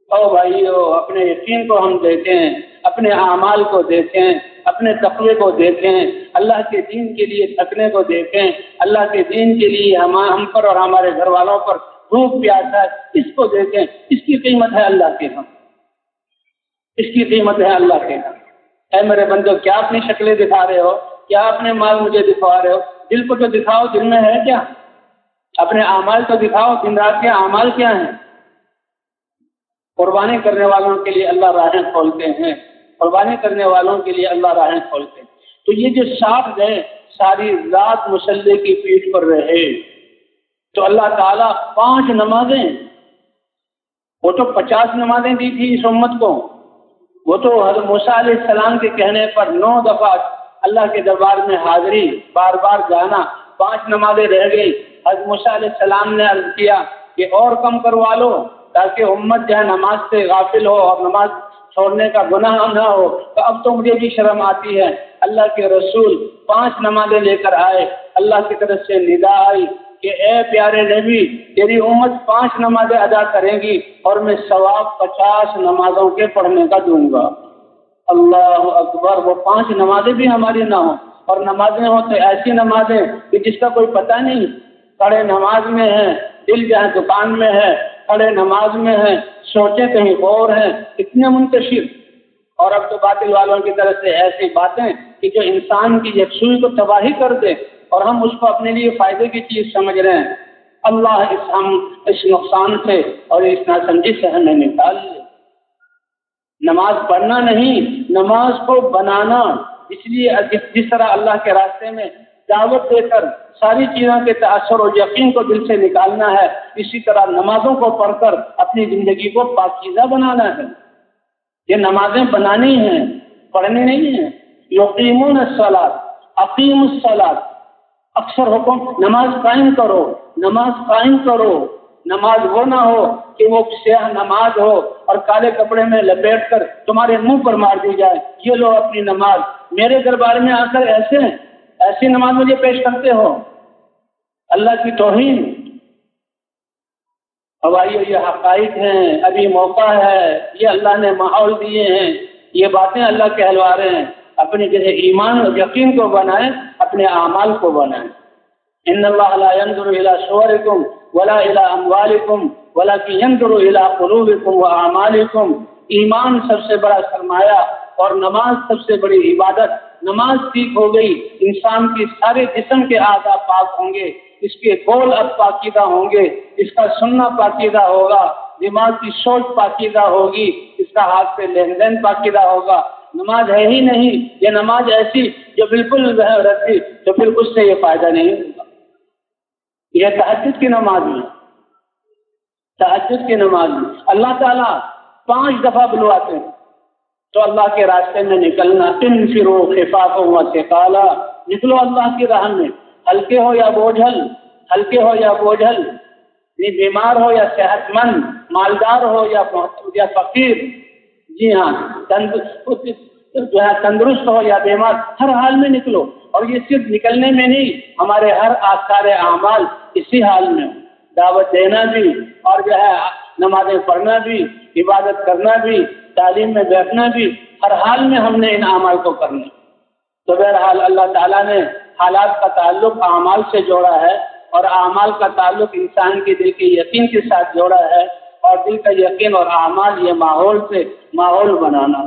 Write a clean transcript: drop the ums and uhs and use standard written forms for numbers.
او بھائیو، اپنے یقین کو ہم دیکھیں، اپنے اعمال کو دیکھیں، اپنے تقوی کو دیکھیں، اللہ کے دین کے لیے تھکنے کو دیکھیں، اللہ کے دین کے لیے ہم پر اور ہمارے گھر والوں پر بھوک پیاس ہے، اس کو دیکھیں۔ اس کی قیمت ہے اللہ کے ہاں، اس کی قیمت ہے اللہ کے ہاں۔ اے میرے بندو، کیا اپنی شکلیں دکھا رہے ہو؟ کیا اپنے مال مجھے دکھا رہے ہو؟ دل کو تو دکھاؤ، دل میں ہے کیا؟ اپنے اعمال تو دکھاؤ، دن رات کے اعمال کیا ہیں؟ قربانی کرنے والوں کے لیے اللہ راہیں کھولتے ہیں، قربانی کرنے والوں کے لیے اللہ راہیں کھولتے ہیں۔ تو یہ جو 60 گئے، ساری رات مسلح کی پیٹھ پر رہے، تو اللہ تعالیٰ 5 نمازیں، وہ تو 50 نمازیں دی تھی اس امت کو، وہ تو حضرت موسیٰ علیہ السلام کے کہنے پر 9 دفعہ اللہ کے دربار میں حاضری، بار بار جانا، 5 نمازیں رہ گئی۔ حضرت موسیٰ علیہ السلام نے عرض کیا کہ اور کم کروا لو تاکہ امت جو ہے نماز سے غافل ہو اور نماز چھوڑنے کا گناہ نہ ہو۔ تو اب تو مجھے بھی شرم آتی ہے۔ اللہ کے رسول 5 نمازیں لے کر آئے، اللہ کی طرف سے ندا آئی کہ اے پیارے نبی، تیری امت 5 نمازیں ادا کریں گی اور میں ثواب 50 نمازوں کے پڑھنے کا دوں گا۔ اللہ اکبر! وہ 5 نمازیں بھی ہماری نہ ہوں، اور نمازیں ہوں تو ایسی نمازیں کہ جس کا کوئی پتہ نہیں، کھڑے نماز میں ہیں، دل جہاں دکان میں ہے، کھڑے نماز میں ہیں، سوچیں کہیں اور ہیں، اتنے منتشر۔ اور اب تو باطل والوں کی طرف سے ایسی باتیں کہ جو انسان کی یکسوئی کو تباہی کر دے، اور ہم اس کو اپنے لیے فائدے کی چیز سمجھ رہے ہیں۔ اللہ اس نقصان سے اور اس ناسمجھی سے ہمیں نکال لے۔ نماز پڑھنا نہیں، نماز کو بنانا۔ اس لیے جس طرح اللہ کے راستے میں دعوت دے کر ساری چیزوں کے تاثر اور یقین کو دل سے نکالنا ہے، اسی طرح نمازوں کو پڑھ کر اپنی زندگی کو پاکیزہ بنانا ہے۔ یہ نمازیں بنانی ہیں، پڑھنی نہیں ہیں۔ یقیمون الصلاۃ، اقیم الصلاۃ، اکثر حکم نماز قائم کرو، نماز قائم کرو۔ نماز وہ نہ ہو کہ وہ سیاہ نماز ہو اور کالے کپڑے میں لپیٹ کر تمہارے منہ پر مار دی جائے، یہ لو اپنی نماز، میرے دربار میں آ کر ایسی نماز مجھے پیش کرتے ہو، اللہ کی توہین۔ ہماری یہ حقائق ہیں، ابھی موقع ہے، یہ اللہ نے ماحول دیے ہیں، یہ باتیں اللہ کہلوا رہے ہیں۔ اپنے جیسے ایمان اور یقین کو بنائیں، اپنے اعمال کو بنائیں۔ ان اللہ لا ينظر الى صورکم ولا الى اموالکم ولکن ينظر الى قلوبکم واعمالکم۔ ایمان سب سے بڑا سرمایہ اور نماز سب سے بڑی عبادت۔ نماز ٹھیک ہو گئی، انسان کی سارے جسم کے اعضاء پاک ہوں گے، اس کے قول اب پاکیزہ ہوں گے، اس کا سننا پاکیزہ ہوگا، دماغ کی سوچ پاکیزہ ہوگی، اس کا ہاتھ سے لین دین پاکیزہ ہوگا۔ نماز ہے ہی نہیں، یہ نماز ایسی جو بالکل رکھی تو پھر اس سے یہ فائدہ نہیں ہوگا۔ یہ تہجد کی نماز ہے، تہجد کی نماز ہے۔ اللہ تعالیٰ 5 دفعہ بلواتے ہیں تو اللہ کے راستے میں نکلنا۔ انفروا خفافا وثقالا، نکلو اللہ کی راہ میں، ہلکے ہو یا بوجھل، ہلکے ہو یا بوجھل، بیمار ہو یا صحت مند، مالدار ہو یا فقیر، جی ہاں، تندرست ہو یا بیمار، ہر حال میں نکلو۔ اور یہ صرف نکلنے میں نہیں، ہمارے ہر آثار اعمال اسی حال میں، دعوت دینا بھی، اور جو ہے نمازیں پڑھنا بھی، عبادت کرنا بھی، تعلیم میں بیٹھنا بھی، ہر حال میں ہم نے ان اعمال کو کرنا۔ تو بہرحال اللہ تعالیٰ نے حالات کا تعلق اعمال سے جوڑا ہے، اور اعمال کا تعلق انسان کے دل کے یقین کے ساتھ جوڑا ہے، اور دل کا یقین اور اعمال یہ ماحول سے ماحول بنانا۔